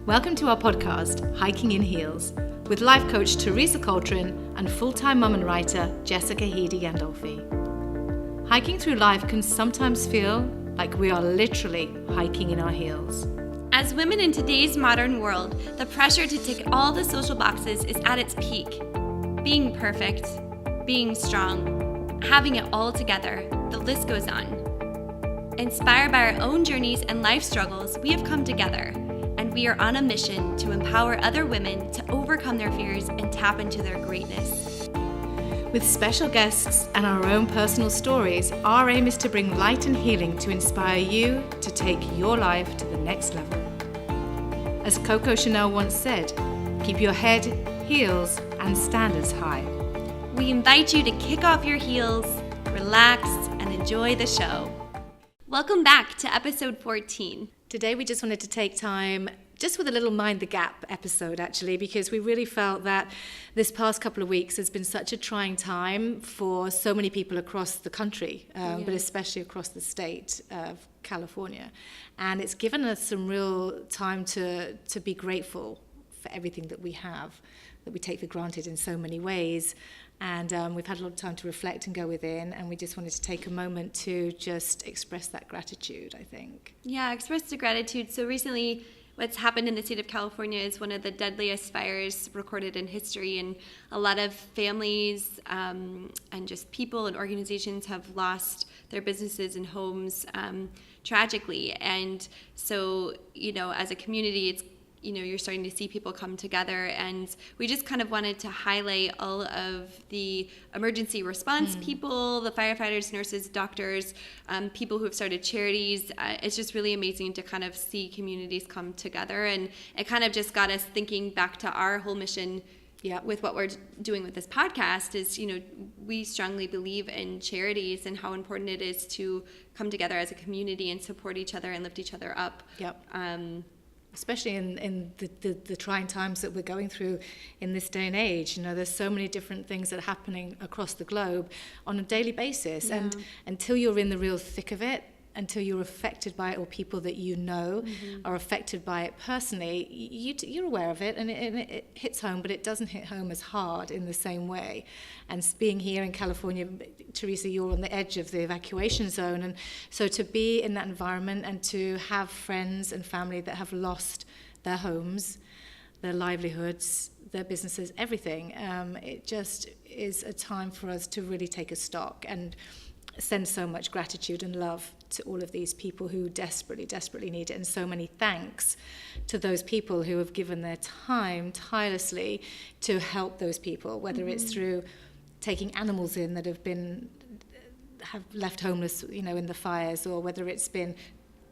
Welcome to our podcast, Hiking in Heels, with life coach Teresa Coltrane and full-time mum and writer Jessica Heedy Gandolfi. Hiking through life can sometimes feel like we are literally hiking in our heels. As women in today's modern world, the pressure to tick all the social boxes is at its peak. Being perfect, being strong, having it all together, the list goes on. Inspired by our own journeys and life struggles, we have come together, and we are on a mission to empower other women to overcome their fears and tap into their greatness. With special guests and our own personal stories, our aim is to bring light and healing to inspire you to take your life to the next level. As Coco Chanel once said, keep your head, heels, and standards high. We invite you to kick off your heels, relax, and enjoy the show. Welcome back to episode 14. Today we just wanted to take time just with a little Mind the Gap episode, actually, because we really felt that this past couple of weeks has been such a trying time for so many people across the country, but especially across the state of California. And it's given us some real time to be grateful for everything that we have, that we take for granted in so many ways. And we've had a lot of time to reflect and go within, and we just wanted to take a moment to just express that gratitude, I think. Yeah, express the gratitude. So recently, what's happened in the state of California is one of the deadliest fires recorded in history, and a lot of families and just people and organizations have lost their businesses and homes tragically. And so, as a community, it's you're starting to see people come together, and we just kind of wanted to highlight all of the emergency response people, the firefighters, nurses, doctors, people who have started charities. It's just really amazing to kind of see communities come together, and it kind of just got us thinking back to our whole mission. Yeah, with what we're doing with this podcast is, we strongly believe in charities and how important it is to come together as a community and support each other and lift each other up. Yep. Especially in the trying times that we're going through in this day and age. There's so many different things that are happening across the globe on a daily basis. Yeah. And until you're in the real thick of it, until you're affected by it, or people that are affected by it personally, you're aware of it, and it hits home, but it doesn't hit home as hard in the same way. And being here in California, Teresa, you're on the edge of the evacuation zone, and so to be in that environment and to have friends and family that have lost their homes, their livelihoods, their businesses, everything, it just is a time for us to really take a stock and send so much gratitude and love to all of these people who desperately, desperately need it. And so many thanks to those people who have given their time tirelessly to help those people, whether it's through taking animals in that have left homeless, in the fires, or whether it's been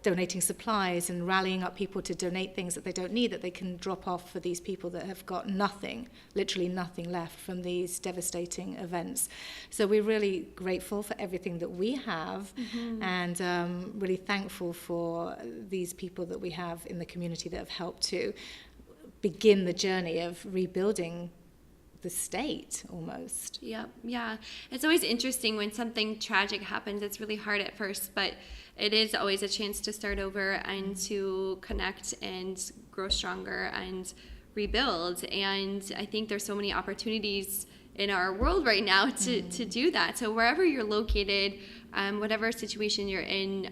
donating supplies and rallying up people to donate things that they don't need, that they can drop off for these people that have got nothing, literally nothing left from these devastating events. So we're really grateful for everything that we have, and really thankful for these people that we have in the community that have helped to begin the journey of rebuilding the state almost. Yeah. It's always interesting when something tragic happens. It's really hard at first, but it is always a chance to start over and to connect and grow stronger and rebuild. And I think there's so many opportunities in our world right now to do that. So wherever you're located, whatever situation you're in,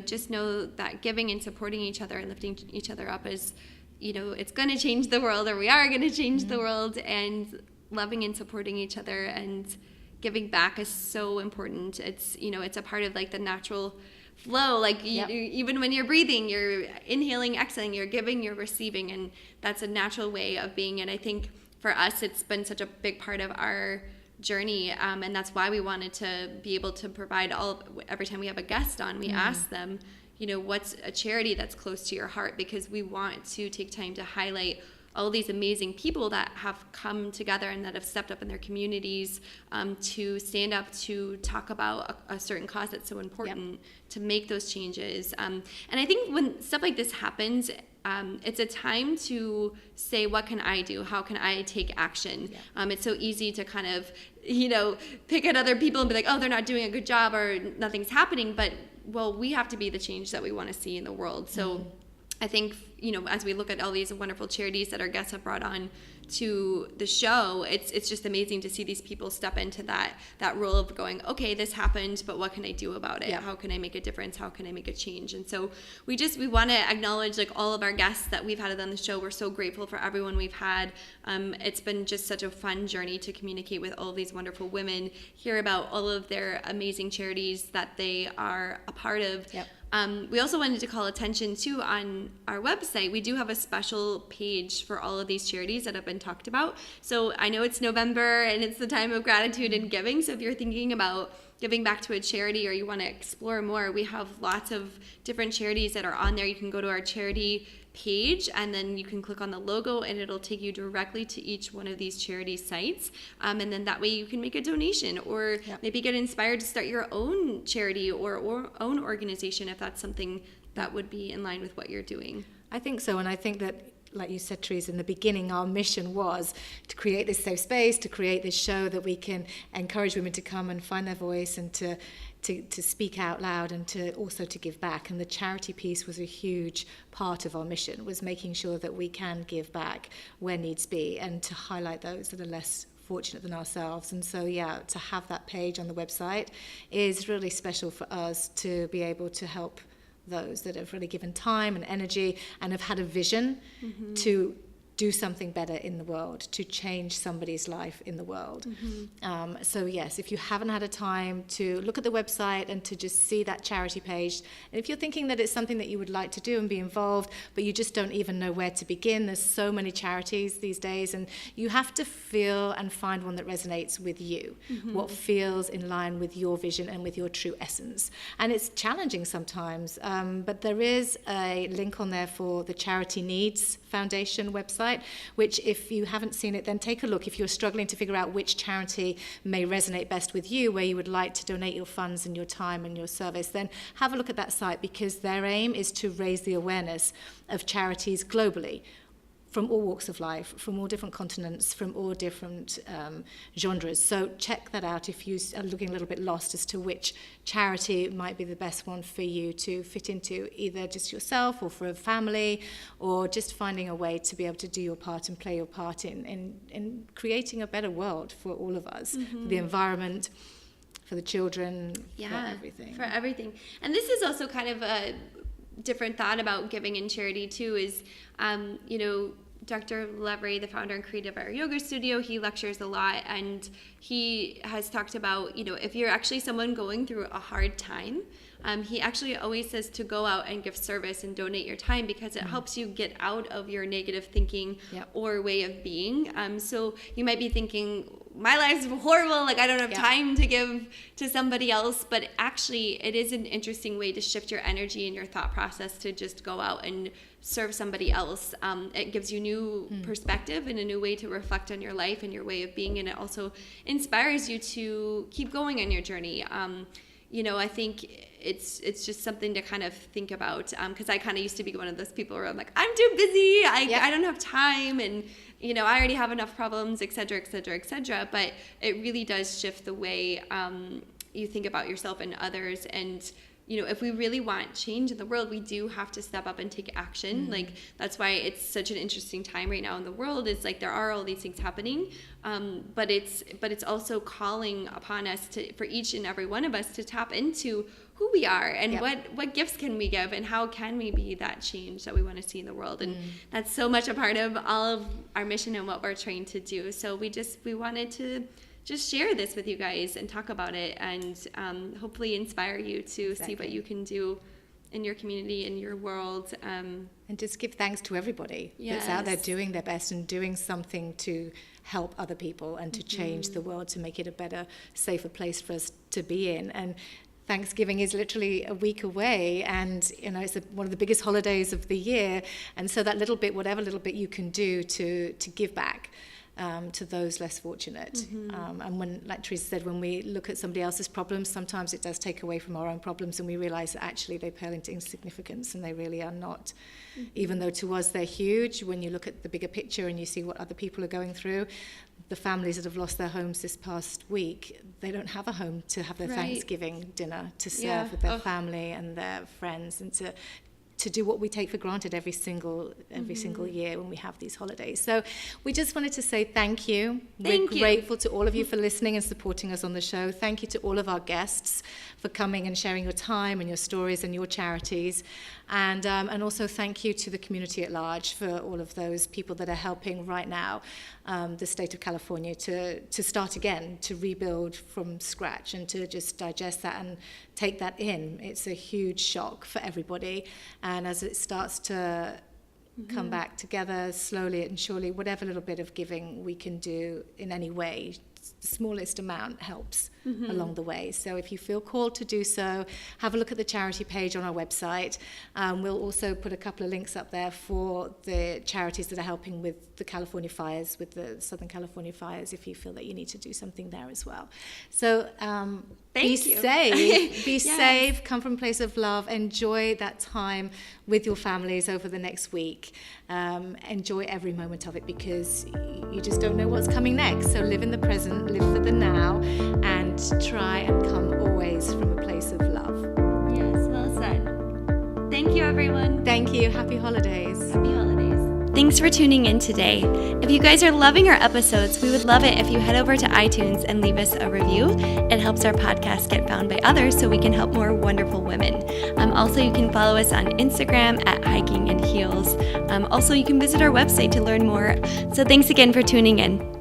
just know that giving and supporting each other and lifting each other up is it's going to change the world, or we are going to change the world, and loving and supporting each other and giving back is so important. It's, it's a part of like the natural flow. Like even when you're breathing, you're inhaling, exhaling, you're giving, you're receiving, and that's a natural way of being. And I think for us, it's been such a big part of our journey, and that's why we wanted to be able to provide every time we have a guest on, we ask them, what's a charity that's close to your heart, because we want to take time to highlight all these amazing people that have come together and that have stepped up in their communities to stand up to talk about a certain cause that's so important, to make those changes. And I think when stuff like this happens, it's a time to say, what can I do? How can I take action? It's so easy to kind of, pick at other people and be like, oh, they're not doing a good job or nothing's happening. But, well, we have to be the change that we want to see in the world. So I think, as we look at all these wonderful charities that our guests have brought on to the show, it's just amazing to see these people step into that role of going, okay, this happened, but what can I do about it? Yeah. How can I make a difference? How can I make a change? And so we want to acknowledge like all of our guests that we've had on the show. We're so grateful for everyone we've had. It's been just such a fun journey to communicate with all of these wonderful women, hear about all of their amazing charities that they are a part of. Yep. We also wanted to call attention to, on our website, we do have a special page for all of these charities that have been talked about. So I know it's November and it's the time of gratitude and giving. So if you're thinking about giving back to a charity or you want to explore more, we have lots of different charities that are on there. You can go to our charity page and then you can click on the logo and it'll take you directly to each one of these charity sites, and then that way you can make a donation or maybe get inspired to start your own charity or own organization if that's something that would be in line with what you're doing. I think so, and I think that, like you said, Therese, in the beginning, our mission was to create this safe space, to create this show that we can encourage women to come and find their voice and to speak out loud and to also to give back. And the charity piece was a huge part of our mission, was making sure that we can give back where needs be and to highlight those that are less fortunate than ourselves. And so, to have that page on the website is really special for us to be able to help those that have really given time and energy and have had a vision to do something better in the world, to change somebody's life in the world. So yes, if you haven't had a time to look at the website and to just see that charity page, and if you're thinking that it's something that you would like to do and be involved, but you just don't even know where to begin, there's so many charities these days, and you have to feel and find one that resonates with you, what feels in line with your vision and with your true essence. And it's challenging sometimes, but there is a link on there for the Charity Needs Foundation website, which if you haven't seen it, then take a look. If you're struggling to figure out which charity may resonate best with you, where you would like to donate your funds and your time and your service, then have a look at that site, because their aim is to raise the awareness of charities globally, from all walks of life, from all different continents, from all different genres. So check that out if you are looking a little bit lost as to which charity might be the best one for you to fit into, either just yourself or for a family, or just finding a way to be able to do your part and play your part in creating a better world for all of us, for the environment, for the children, for everything. For everything. And this is also kind of a different thought about giving in charity too, is, Dr. Levry, the founder and creator of our yoga studio, he lectures a lot, and he has talked about, if you're actually someone going through a hard time, he actually always says to go out and give service and donate your time, because it helps you get out of your negative thinking or way of being. So you might be thinking, my life's horrible, like I don't have time to give to somebody else, but actually it is an interesting way to shift your energy and your thought process to just go out and serve somebody else. It gives you new perspective and a new way to reflect on your life and your way of being, and it also inspires you to keep going on your journey. I think it's just something to kind of think about, because I kind of used to be one of those people where I'm like, I'm too busy, I don't have time, and I already have enough problems, et cetera, et cetera, et cetera. But it really does shift the way you think about yourself and others. And if we really want change in the world, we do have to step up and take action. Like, that's why it's such an interesting time right now in the world. It's like there are all these things happening, but it's also calling upon us for each and every one of us to tap into who we are and what gifts can we give and how can we be that change that we want to see in the world. And that's so much a part of all of our mission and what we're trying to do. So we wanted to just share this with you guys and talk about it, and hopefully inspire you to see what you can do in your community, in your world. And just give thanks to everybody that's out there doing their best and doing something to help other people and to change the world, to make it a better, safer place for us to be in. And Thanksgiving is literally a week away, and it's one of the biggest holidays of the year. And so that little bit, whatever little bit you can do to give back to those less fortunate. And when, like Teresa said, when we look at somebody else's problems, sometimes it does take away from our own problems, and we realize that actually they pale into insignificance, and they really are not. Even though to us they're huge, when you look at the bigger picture and you see what other people are going through, the families that have lost their homes this past week, they don't have a home to have their Thanksgiving dinner to serve with their family and their friends, and to to do what we take for granted every single year when we have these holidays. So we just wanted to say thank you. We're grateful to all of you for listening and supporting us on the show. Thank you to all of our guests for coming and sharing your time and your stories and your charities. And also thank you to the community at large for all of those people that are helping right now the state of California to start again, to rebuild from scratch and to just digest that and take that in. It's a huge shock for everybody. And as it starts to come back together slowly and surely, whatever little bit of giving we can do in any way, the smallest amount helps along the way. So if you feel called to do so, have a look at the charity page on our website. We'll also put a couple of links up there for the charities that are helping with the California fires, with the Southern California fires, if you feel that you need to do something there as well. So be safe, be safe, come from a place of love, enjoy that time with your families over the next week. Enjoy every moment of it, because you just don't know what's coming next. So live in the present, live for the now, and try and come always from a place of love. Yes, well said. Thank you, everyone. Thank you. Happy holidays. Happy holidays. Thanks for tuning in today. If you guys are loving our episodes, we would love it if you head over to iTunes and leave us a review. It helps our podcast get found by others so we can help more wonderful women. Also, you can follow us on Instagram at Hiking in Heels. Also, you can visit our website to learn more. So thanks again for tuning in.